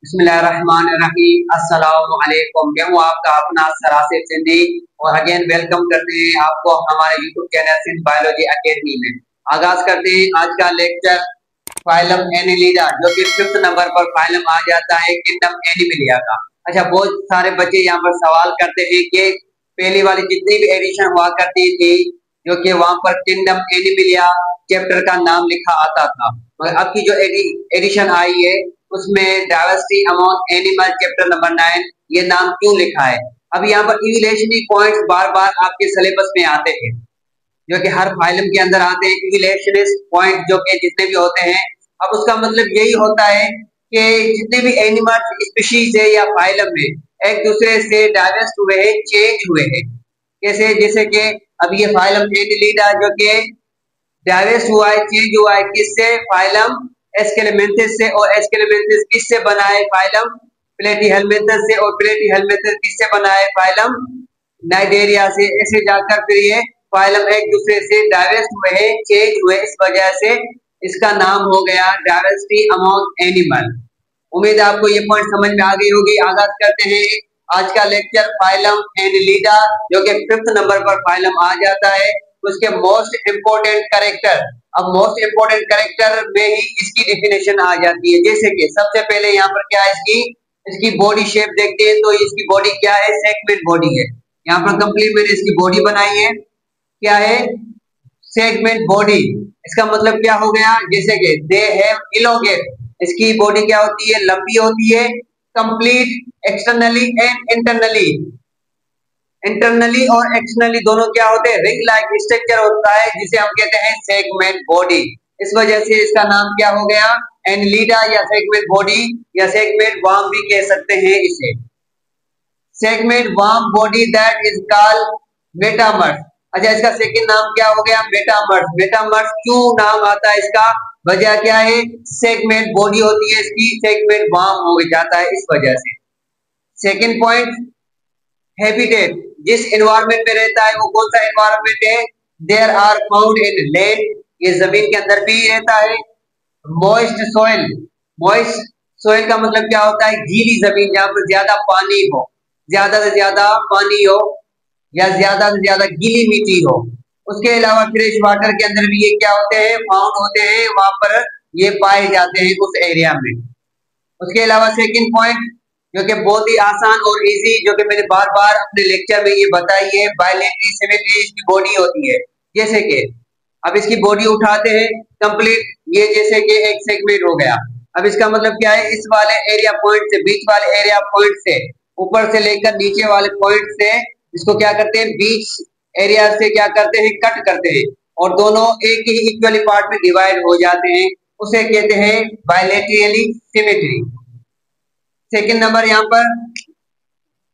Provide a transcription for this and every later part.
बिस्मिल्लाहिर्रहमानिर्रहीम। अस्सलामु अलैकुम। मैं हूँ आपका अपना सरासिर सिंधी और अगेन वेलकम करते हैं आपको हमारे YouTube channel Sindh biology academy में। आगाज करते हैं आज का लेक्चर फाइलम एनिलिडा, जो कि 5th नंबर पर फाइलम आ जाता है किंगडम एनिमलिया का। अच्छा, बहुत सारे बच्चे यहाँ पर सवाल करते हैं कि पहली वाली जितनी भी एडिशन हुआ करती थी, जो कि वहाँ पर किंगडम एनिमलिया चैप्टर का नाम लिखा आता था, मगर अब की जो एडिशन आई है उसमें diversity among animal chapter number 9 ये नाम क्यों लिखा है। अब यहाँ पर इवोल्यूशनरी पॉइंट्स बार बार आपके सिलेबस में आते हैं, जो कि हर फाइलम के अंदर आते हैं इवोल्यूशनरी पॉइंट, जो कि जितने भी होते हैं। अब उसका मतलब यही होता है कि जितने भी एनिमल स्पीशीज है या फाइलम में एक दूसरे से डाइवर्स हुए हैं, चेंज हुए हैं। कैसे? जैसे कि अब ये फाइलम एनिलिडा जो कि डाइवर्स हुआ है, चेंज हुआ है, किससे? फाइलम एस्केलेमेंथस से। और एस्केलेमेंथस किससे बना है? फाइलम प्लेटीहेल्मिन्थस से। और प्लेटीहेल्मिन्थस किससे बना है? फाइलम नाइडेरिया से। ऐसे जाकर फिर ये फाइलम एक दूसरे से डाइवर्स हुए हैं, चेंज हुए, इस वजह से इसका नाम हो गया डाइवर्सिटी अमॉन्ग एनिमल। उम्मीद है आपको ये पॉइंट समझ में आ गई होगी। आगाज करते हैं आज का लेक्चर फाइलम एनिलिडा, जो कि 5th नंबर पर फाइलम आ जाता है। उसके मोस्ट इंपोर्टेंट कैरेक्टर, अब मोस्ट इंपोर्टेंट कैरेक्टर में ही इसकी डेफिनेशन आ जाती है। जैसे कि सबसे पहले यहाँ पर क्या है, इसकी बॉडी शेप देखते हैं तो इसकी बॉडी क्या है? सेगमेंट बॉडी है। यहाँ पर कंप्लीट मैंने इसकी बॉडी बनाई है, क्या है? Segment body. इसका मतलब क्या हो गया? जैसे कि दे हैव इलोंगेट, इसकी बॉडी क्या होती है? लंबी होती है। Complete externally and internally, internally और एक्सटर्नली दोनों क्या होते हैं? रिंग लाइक स्ट्रक्चर होता है, जिसे हम कहते हैं सेगमेंट बॉडी। इस वजह से इसका नाम क्या हो गया? एनिलिडा या सेगमेंट बॉडी या सेगमेंट वर्म भी कह सकते हैं इसे। Segment worm body that is called metamers. अच्छा, इसका सेकंड नाम क्या हो गया? मेटामर्स। मेटामर्स क्यों नाम आता है इसका? वजह क्या है? सेगमेंट बॉडी होती है इसकी, सेगमेंट वर्म हो जाता है इस वजह से। सेकंड पॉइंट, हैबिटेट, जिस एनवायरनमेंट में रहता है वो कौन सा एनवायरनमेंट है? There are found in land, ये जमीन के अंदर भी रहता है। मॉइस्ट सोइल, मॉइस्ट सोइल का मतलब क्या होता है? गीली जमीन, जहां पर ज्यादा पानी हो, ज्यादा से ज्यादा पानी हो या ज्यादा से ज्यादा गीली मिट्टी हो। उसके अलावा फ्रेश वाटर के अंदर भी ये क्या होते हैं? फाउंड होते हैं, वहां पर ये पाए जाते हैं उस एरिया में। उसके अलावा सेकंड पॉइंट जो कि बहुत ही आसान और इजी, जो कि मैंने बार बार अपने लेक्चर में ये बताई है, बायलेटरी सिमेट्री इसकी बॉडी होती है। जैसे कि अब इसकी बॉडी उठाते हैं कंप्लीट, ये जैसे कि एक सेगमेंट हो गया। अब इसका मतलब क्या है? इस वाले एरिया पॉइंट से, बीच वाले एरिया पॉइंट से, ऊपर से लेकर नीचे वाले पॉइंट से इसको क्या करते हैं? बीच एरिया से क्या करते हैं? कट करते हैं और दोनों एक ही इक्वली पार्ट में डिवाइड हो जाते हैं, उसे कहते हैं बायलेटरली सिमेट्री। सेकंड नंबर यहाँ पर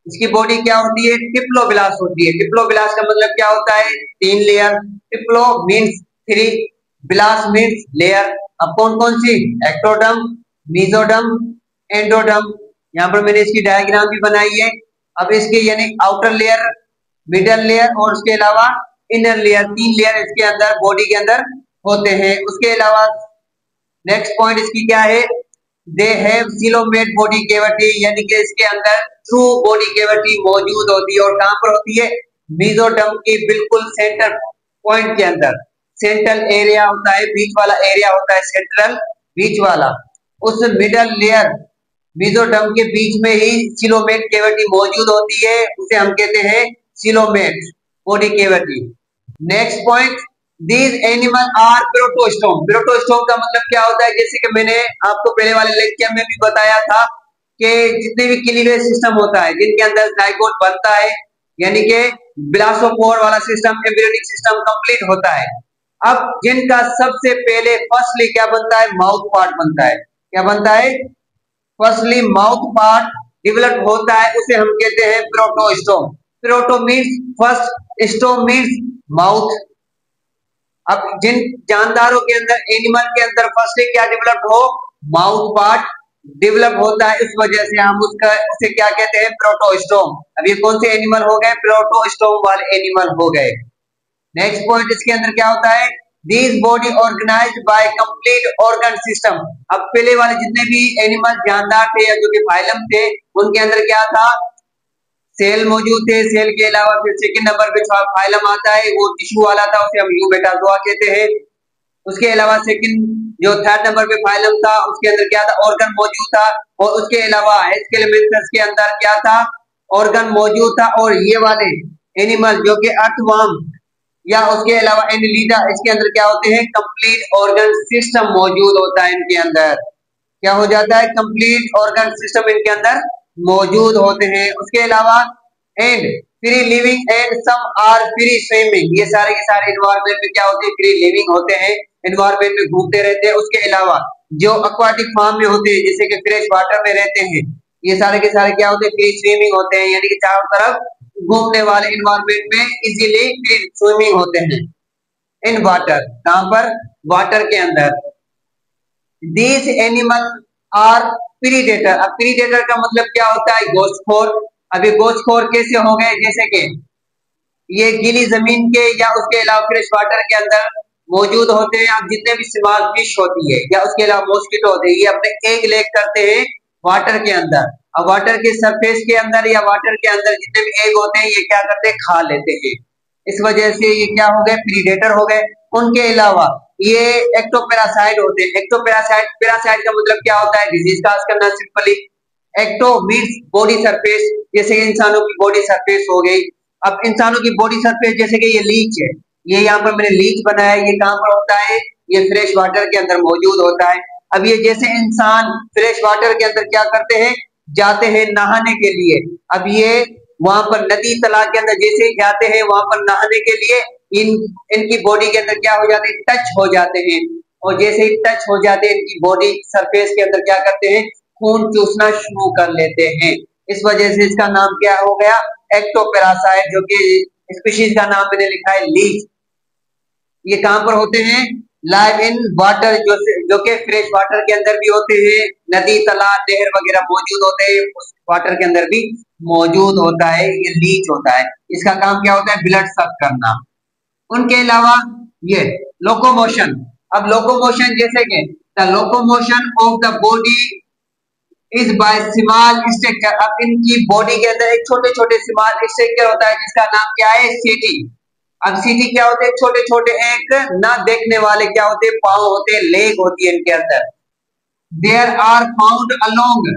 इसकी बॉडी क्या होती है? डिप्लोब्लास्ट होती है। डिप्लोब्लास्ट का मतलब क्या होता है? 3 layer. Diplo means 3, blast means layer. अब कौन कौन सी? Ectoderm, mesoderm, endoderm. यहाँ पर मैंने इसकी डायग्राम भी बनाई है। अब इसके यानी आउटर लेयर, मिडल लेयर और उसके अलावा इनर लेयर, 3 लेयर इसके अंदर बॉडी के अंदर होते हैं। उसके अलावा नेक्स्ट पॉइंट इसकी क्या है? They have coelomate body cavity, यानी कि इसके अंदर ट्रू बॉडी कैविटी मौजूद होती है। और कहां पर होती है? मेसोडर्म के बिल्कुल सेंटर पॉइंट के अंदर, सेंट्रल एरिया होता है, बीच वाला एरिया होता है, सेंट्रल बीच वाला। उस मिडल लेयर मेसोडर्म के बीच में ही सीलोमेट कैविटी मौजूद होती है, उसे हम कहते हैं coelomate body cavity. Next point, These animal are protostome. Protostome का मतलब क्या होता है? जैसे कि मैंने आपको पहले वाले लेक्चर में भी बताया था कि जितने भी क्लीवेज सिस्टम होता है, जिनके अंदर जाइगोट बनता है, यानी कि ब्लास्टोपोर वाला सिस्टम, एम्ब्रियोनिक सिस्टम कंप्लीट होता है। अब जिनका सबसे पहले फर्स्टली क्या बनता है? माउथ पार्ट बनता है। क्या बनता है? फर्स्टली माउथ पार्ट डेवलप होता है, उसे हम कहते हैं protostome. Proto means first, स्टोम means mouth. अब जिन जानदारों के अंदर, एनिमल के अंदर फर्स्ट क्या डेवलप हो? माउथ पार्ट डेवलप होता है, इस वजह से हम उसे क्या कहते हैं? प्रोटोस्टोम। अब ये कौन से एनिमल हो गए? प्रोटोस्टोम वाले एनिमल हो गए। नेक्स्ट पॉइंट इसके अंदर क्या होता है? This body organized by complete organ system. अब पहले वाले जितने भी एनिमल जानदार थे या जो कि फाइलम थे, उनके अंदर क्या था, सेल मौजूद थे। सेल के अलावा फिर सेकंड नंबर पे फाइलम आता है, वो टिश्यू वाला था, उसे हम यूबेटाजोआ कहते हैं। उसके अलावा सेकंड जो थर्ड नंबर पे फाइलम था, उसके अंदर क्या था, ऑर्गन मौजूद था। और उसके अलावा एस्केलेमेंथस के अंदर क्या था, ऑर्गन मौजूद था। और ये वाले एनिमल जो कि अर्थवर्म या उसके अलावा एनिलिडा, इसके अंदर क्या होते हैं, कंप्लीट ऑर्गन सिस्टम मौजूद होता है। इनके अंदर क्या हो जाता है, कंप्लीट ऑर्गन सिस्टम इनके अंदर मौजूद होते हैं। उसके अलावा and free living and some are free swimming, ये सारे के सारे एनवायरमेंट में क्या होते हैं, फ्री लिविंग होते हैं, एनवायरमेंट में घूमते रहते हैं। उसके अलावा जो एक्वाटिक फार्म में होते हैं, जैसे कि फ्रेश वाटर में रहते हैं, ये सारे के सारे क्या होते हैं, फ्री स्विमिंग होते हैं, यानी कि चारों तरफ घूमने वाले एनवायरमेंट में इजीली फ्री स्विमिंग होते हैं इन वाटर। कहां पर, वाटर के अंदर। These animal are predator. अब प्रीडेटर का मतलब क्या होता है, गोश्तखोर। अभी गोश्तखोर कैसे हो गए, जैसे कि ये गीली जमीन के या उसके अलावा फ्रेश वाटर के अंदर मौजूद होते हैं। अब जितने भी स्मॉल फिश होती है या उसके अलावा मॉस्किटो होते हैं, ये अपने एग लेग करते हैं वाटर के अंदर। अब वाटर के सरफेस के अंदर या वाटर के अंदर जितने भी एग होते हैं, ये क्या करते हैं, खा लेते हैं। इस वजह से ये क्या हो गए, प्रीडेटर हो गए। उनके अलावा ये एक्टोपैरासाइट होते हैं। एक्टोपैरासाइट, पैरासाइट का मतलब क्या होता है, डिजीज काज करना simply. Ecto means body surface, जैसे कि इंसानों की बॉडी सरफेस हो गई। अब इंसानों की बॉडी सरफेस जैसे कि ये लीच है, ये यहाँ पर मैंने लीच बनाया है, ये कहाँ पर होता है, ये फ्रेश वाटर के अंदर मौजूद होता है। अब ये जैसे इंसान फ्रेश वाटर के अंदर क्या करते हैं, जाते हैं नहाने के लिए। अब ये वहां पर नदी तालाब के अंदर जैसे ही जाते हैं, वहां पर नहाने के लिए इनकी बॉडी के अंदर क्या हो जाते हैं, टच हो जाते हैं। और जैसे ही टच हो जाते हैं, इनकी बॉडी सरफेस के अंदर क्या करते हैं, खून चूसना शुरू कर लेते हैं। इस वजह से इसका नाम क्या हो गया, एक्टोपैरासाइट, जो कि स्पीशीज का नाम मैंने लिखा है लीच। ये कहां पर होते हैं, लाइव इन वाटर, जो कि फ्रेश वाटर के अंदर भी होते हैं, नदी तालाब नहर वगैरह मौजूद होते हैं, उस वाटर के अंदर भी मौजूद होता है, ये लीच होता है। इसका काम क्या होता है, ब्लड सक करना। उनके अलावा ये लोकोमोशन। अब लोकोमोशन जैसे कि the locomotion of the body is by small structure. अब इनकी बॉडी के अंदर एक छोटे छोटे स्मॉल स्ट्रक्चर होता है, जिसका नाम क्या है, सीटी। अब सीटी क्या होते हैं, छोटे छोटे एक ना देखने वाले क्या होते हैं, पाँव होते हैं, लेग होती है इनके अंदर। There are found along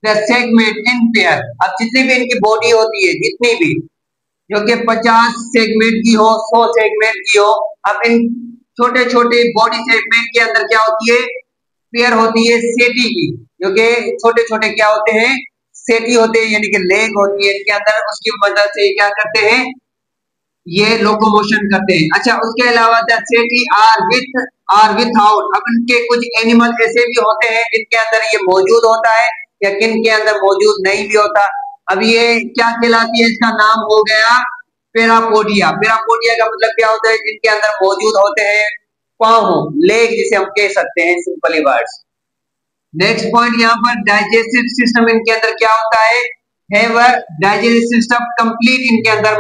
the segment in pair. अब जितनी भी इनकी बॉडी होती है, जितनी भी, जो कि 50 सेगमेंट की हो, 100 सेगमेंट की हो, अब इन छोटे छोटे बॉडी सेगमेंट के अंदर क्या होती है, पेयर होती है सेटी की, जो कि छोटे छोटे क्या होते हैं, सेटी होते हैं, यानी कि लेग होती है इनके अंदर। उसकी मदद से क्या करते हैं, ये लोकोमोशन करते हैं। अच्छा, उसके अलावा द सेटी आर विथआउट। अब इनके कुछ एनिमल ऐसे भी होते हैं जिनके अंदर ये मौजूद होता है, या किन के अंदर मौजूद नहीं भी होता। अब ये क्या कहलाती है, इसका नाम हो गया पेरापोडिया। पेरापोडिया का मतलब क्या होता है, जिनके अंदर मौजूद होते हैं पाँव, लेग जिसे हम कह सकते हैं सिंपली वर्ड्स। नेक्स्ट पॉइंट यहाँ पर डाइजेस्टिव सिस्टम इनके अंदर क्या होता है, डाइजेस्टिव सिस्टम कंप्लीट इनके अंदर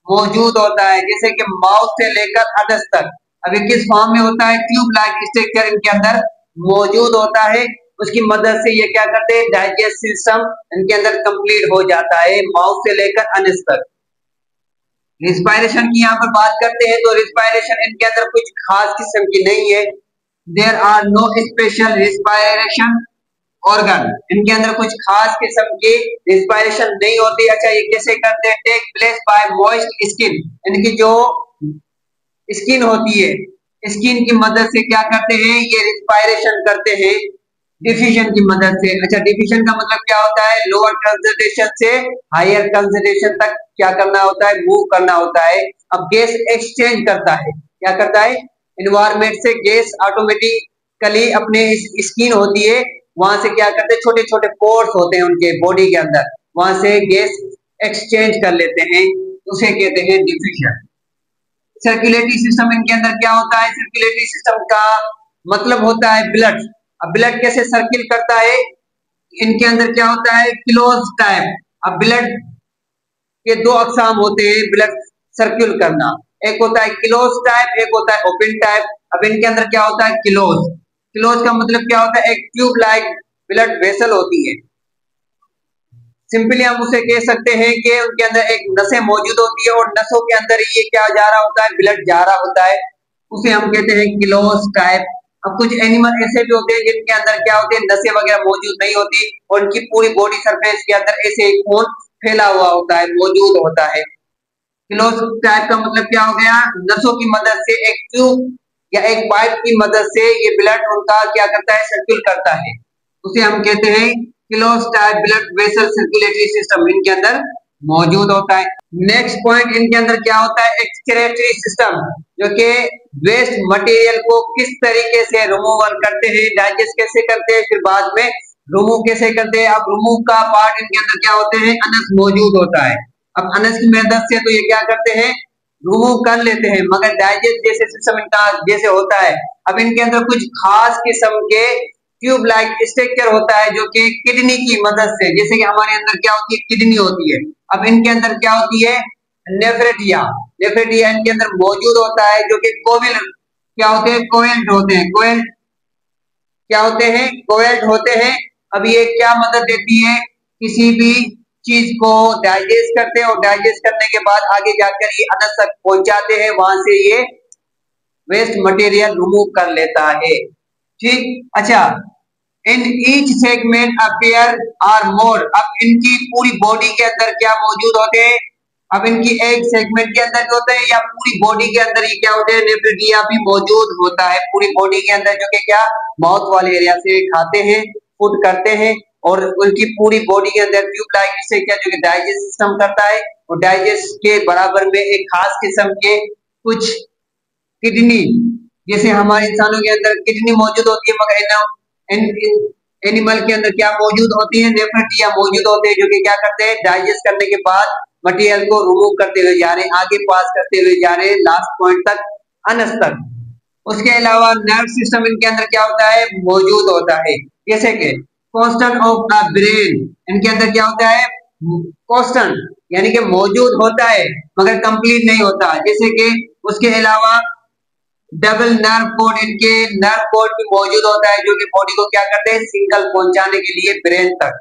मौजूद होता है, जैसे कि माउथ से लेकर अधस तक। अभी किस फॉर्म में होता है, ट्यूब लाइक स्ट्रक्चर इनके अंदर मौजूद होता है। उसकी मदद से ये क्या करते हैं, डाइजेस्ट सिस्टम इनके अंदर कंप्लीट हो जाता है, माउथ से लेकर अनस तक। रिस्पायरेशन की यहाँ पर बात करते हैं, तो रिस्पायरेशन इनके अंदर कुछ खास किस्म की नहीं है। There are no special respiration organ. इनके अंदर कुछ खास किस्म की रिस्पायरेशन नहीं होती। अच्छा, ये कैसे करते हैं, take place by moist skin. इनकी जो स्किन होती है, स्किन की मदद से क्या करते हैं, ये रिस्पायरेशन करते हैं डिफ्यूजन की मदद से। अच्छा, डिफ्यूजन का मतलब क्या होता है, लोअर कंसंट्रेशन से हायर कंसंट्रेशन तक क्या करना होता है, मूव करना होता है। अब गैस एक्सचेंज करता है, क्या करता है, एनवायरमेंट से गैस ऑटोमेटिकली अपने स्किन होती है, वहां से क्या करते हैं, छोटे छोटे पोर्स होते हैं उनके बॉडी के अंदर, वहां से गैस एक्सचेंज कर लेते हैं, उसे कहते हैं डिफ्यूजन। सर्कुलेटरी सिस्टम इनके अंदर क्या होता है, सर्कुलेटरी सिस्टम का मतलब होता है ब्लड। अब ब्लड कैसे सर्किल करता है, इनके अंदर क्या होता है, क्लोज टाइप। अब ब्लड के दो अकसाम होते हैं ब्लड सर्कुल करना। एक होता है क्लोज टाइप, एक होता है ओपन टाइप। अब इनके अंदर क्या होता है क्लोज, क्लोज का मतलब क्या होता है, एक ट्यूब लाइक ब्लड वेसल होती है। सिंपली हम उसे कह सकते हैं कि उनके अंदर एक नसें मौजूद होती है और नसों के अंदर ये क्या जा रहा होता है, ब्लड जा रहा होता है, उसे हम कहते हैं क्लोज टाइप। अब कुछ एनिमल ऐसे भी होते हैं जिनके अंदर क्या होते हैं, नसें वगैरह मौजूद नहीं होती और उनकी पूरी बॉडी सरफेस के अंदर ऐसे एक खून फैला हुआ होता है, मौजूद होता है। क्लोज टाइप का मतलब क्या हो गया, नसों की मदद से एक ट्यूब या एक पाइप की मदद से ये ब्लड उनका क्या करता है, सर्कुलेट करता है, उसे हम कहते हैं close type blood vessel circulatory system इनके अंदर मौजूद होता है। नेक्स्ट पॉइंट, इनके अंदर क्या होता है, एक्सक्रेटरी सिस्टम, जो कि वेस्ट मटेरियल को किस तरीके से रिमूवल करते हैं, डाइजेस्ट कैसे करते हैं, फिर बाद में रिमूव कैसे करते हैं। अब रिमूव का पार्ट इनके अंदर क्या होते हैं, अनस मौजूद होता है। अब अनस की मदद से तो ये क्या करते हैं, रिमूव कर लेते हैं, मगर डाइजेस्ट जैसे सिस्टम इनका जैसे होता है। अब इनके अंदर कुछ खास किस्म के ट्यूब लाइक स्ट्रक्चर होता है जो कि किडनी की मदद से, जैसे कि हमारे अंदर क्या होती है, किडनी होती है। अब इनके अंदर क्या होती है, नेफ्रेटिया, नेफ्रेटिया इनके अंदर मौजूद होता है, जो कि कोविल क्या होते हैं, कोवेल्ट होते हैं, कोवेल्ट क्या होते हैं, कोवेल्ट होते हैं। अब ये क्या मदद देती है, किसी भी चीज को डाइजेस्ट करते हैं और डाइजेस्ट करने के बाद आगे जाकर ये अनस तक पहुंचाते हैं, वहां से ये वेस्ट मटेरियल रिमूव कर लेता है। ठीक, अच्छा, in each segment appear are more, अब इनकी पूरी बॉडी के अंदर क्या मौजूद होते हैं, अब इनकी एक सेगमेंट के अंदर होते हैं या पूरी बॉडी के अंदर ही क्या होते हैं, नेफ्रेटिया भी मौजूद होता है पूरी बॉडी के अंदर, जो कि क्या माउथ वाले एरिया से खाते हैं, फूड करते हैं और उनकी पूरी बॉडी के अंदर ट्यूब लाइक इससे क्या जो कि डाइजेस्ट सिस्टम करता है और डाइजेस्ट के बराबर में एक खास किस्म के कुछ किडनी, जैसे हमारे इंसानों के अंदर किडनी मौजूद होती है, मगर एनिमल के अंदर क्या मौजूद होती है, नेफ्रेटिया मौजूद होते हैं, जो कि क्या करते हैं, डाइजेस्ट करने के बाद मटेरियल को रिमूव करते हुए जा रहे हैं, आगे पास करते हुए जा रहे हैं लास्ट पॉइंट तक, अनस तक। उसके अलावा नर्व सिस्टम इनके अंदर क्या होता है, मौजूद होता है, जैसे कि कॉन्स्टेंट ऑफ द ब्रेन, इनके अंदर क्या होता है, कॉन्स्टेंट यानी कि मौजूद होता है मगर कंप्लीट नहीं होता। जैसे कि उसके अलावा डबल नर्व कोड, इनके नर्व कोड भी मौजूद होता है, जो कि बॉडी को क्या करते हैं, सिग्नल पहुंचाने के लिए ब्रेन तक।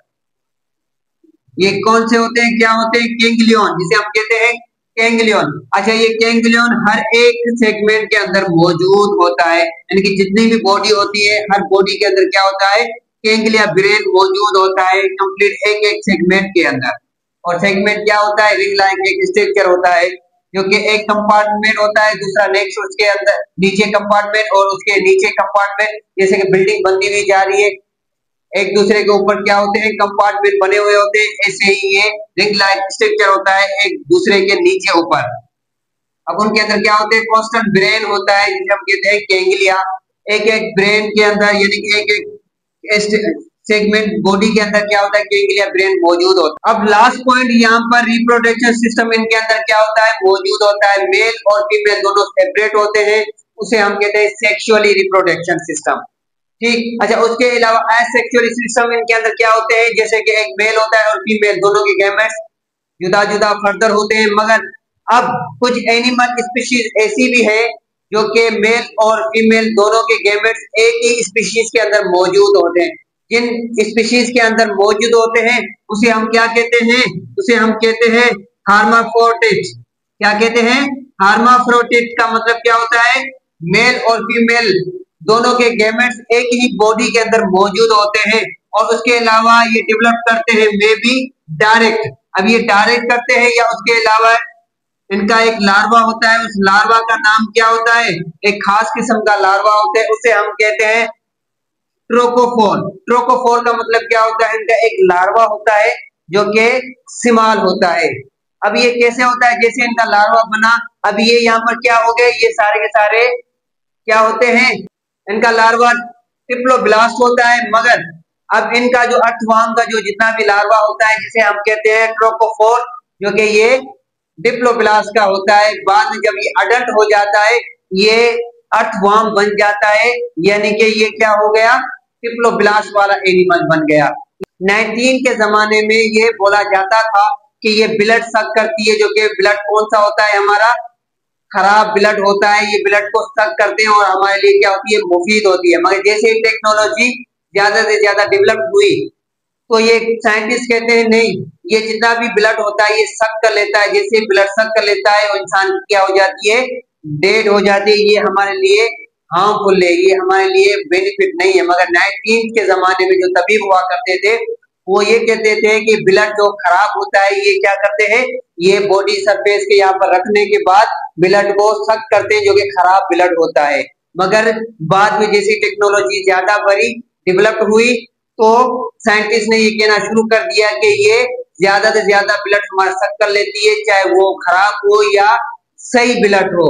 ये कौन से होते हैं, क्या होते हैं, गैंग्लियन, जिसे हम कहते हैं गैंग्लियन। अच्छा, ये गैंग्लियन हर एक सेगमेंट के अंदर मौजूद होता है, यानी कि जितनी भी बॉडी होती है हर बॉडी के अंदर क्या होता है, गैंग्लिया ब्रेन मौजूद होता है कंप्लीट एक एक सेगमेंट के अंदर। और सेगमेंट क्या होता है, रिंग लाइक एक स्ट्रक्चर होता है, जो कि एक कंपार्टमेंट होता है, दूसरा नेक्स्ट उसके अंदर नीचे कंपार्टमेंट और उसके नीचे कंपार्टमेंट, जैसे कि बिल्डिंग बनती हुई जा रही है, एक दूसरे के ऊपर क्या होते हैं, कंपार्टमेंट बने हुए होते हैं, ऐसे ही ये रिंग लाइक स्ट्रक्चर होता है एक दूसरे के नीचे ऊपर। अब उनके अंदर क्या होते हैं, कॉन्स्टेंट ब्रेन होता है, जिसे हम कहते हैं गैंग्लिया। एक एक ब्रेन के अंदर यानी कि एक एक सेगमेंट बॉडी के अंदर क्या होता है, गैंग्लिया ब्रेन मौजूद होता है। अब लास्ट पॉइंट यहाँ पर रिप्रोडक्शन सिस्टम इनके अंदर क्या होता है, मौजूद होता है, मेल और फीमेल दोनों सेपरेट होते हैं, उसे हम कहते हैं सेक्सुअली रिप्रोडक्शन सिस्टम। ठीक, अच्छा, उसके अलावा एसेक्सुअल सिस्टम इनके अंदर क्या होते हैं, जैसे कि एक मेल होता है और फीमेल, दोनों के गैमेट्स जुदा जुदा फर्दर होते हैं। मगर अब कुछ एनिमल स्पीशीज ऐसी भी है जो कि मेल और फीमेल दोनों के गैमेट्स एक ही स्पीशीज के अंदर मौजूद होते हैं। जिन स्पीशीज के अंदर मौजूद होते हैं उसे हम क्या कहते हैं, उसे हम कहते हैं हार्माफ्रोडिट। क्या कहते हैं, हार्माफ्रोडिट का मतलब क्या होता है, मेल और फीमेल दोनों के गैमेट्स एक ही बॉडी के अंदर मौजूद होते हैं और उसके अलावा ये डेवलप करते हैं मे बी डायरेक्ट। अब ये डायरेक्ट करते हैं या उसके अलावा इनका एक लार्वा होता है, उस लार्वा का नाम क्या होता है, एक खास किस्म का लार्वा होता है, उसे हम कहते हैं ट्रोकोफोर। ट्रोकोफोर का मतलब क्या होता है, इनका एक लार्वा होता है जो कि सिमाल होता है। अब ये कैसे होता है, जैसे इनका लार्वा बना, अब ये यहाँ पर क्या हो गए, ये सारे के सारे क्या होते हैं, इनका लार्वा डिप्लोब्लास्ट होता है। मगर अब इनका जो अर्थवर्म का जो जितना भी लार्वा होता है, जिसे हम कहते हैं ट्रोकोफोर, जो कि ये डिप्लोब्लास्ट का होता है, बाद में जब ये अडल्ट हो जाता है ये अर्थवर्म बन जाता है, यानी कि ये क्या हो गया, डिप्लोब्लास्ट वाला एनिमल बन गया। 19 के जमाने में ये बोला जाता था कि ये ब्लड सक करती है, जो कि ब्लड कौन सा होता है हमारा, खराब ब्लड होता है, ये ब्लड को सक करते हैं और हमारे लिए क्या होती है, मुफीद होती है। मगर जैसे ही टेक्नोलॉजी ज्यादा से ज्यादा डेवलप हुई तो ये साइंटिस्ट कहते हैं नहीं, ये जितना भी ब्लड होता है ये सक कर लेता है। जैसे ब्लड सक कर लेता है और इंसान की क्या हो जाती है, डेड हो जाती है। ये हमारे लिए हार्मफुल है, ये हमारे लिए बेनिफिट नहीं है। मगर 19 के जमाने में जो तबीब हुआ करते थे वो ये कहते थे कि ब्लड जो खराब होता है ये क्या करते हैं, ये बॉडी सरफेस के यहाँ पर रखने के बाद ब्लड को सक करते हैं जो कि खराब ब्लड होता है। मगर बाद में जैसी टेक्नोलॉजी ज्यादा बड़ी डेवलप हुई तो साइंटिस्ट ने ये कहना शुरू कर दिया कि ये ज्यादा से ज्यादा ब्लड हमारा सक कर लेती है, चाहे वो खराब हो या सही ब्लड हो।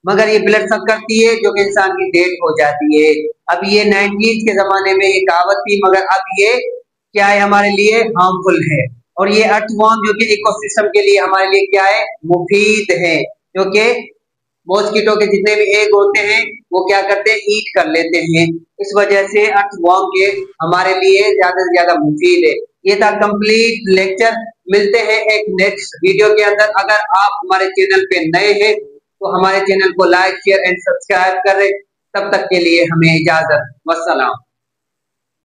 मगर ये ब्लड सक करती है जो कि इंसान की डेथ हो जाती है। अब ये 90s के जमाने में ये कहावत थी, मगर अब ये क्या है, हमारे लिए हार्मफुल है। और ये अर्थवॉर्म जो कि इकोसिस्टम के लिए हमारे लिए क्या है, मुफीद है। क्योंकि मॉस्किटो के जितने भी एग होते हैं वो क्या करते हैं, ईट कर लेते हैं। इस वजह से अर्थवॉर्म के हमारे लिए ज्यादा से ज्यादा मुफीद है। ये था कंप्लीट लेक्चर। मिलते हैं एक नेक्स्ट वीडियो के अंदर। अगर आप हमारे चैनल पे नए हैं तो हमारे चैनल को लाइक शेयर एंड सब्सक्राइब करें। तब तक के लिए हमें इजाजत, वस्सलाम।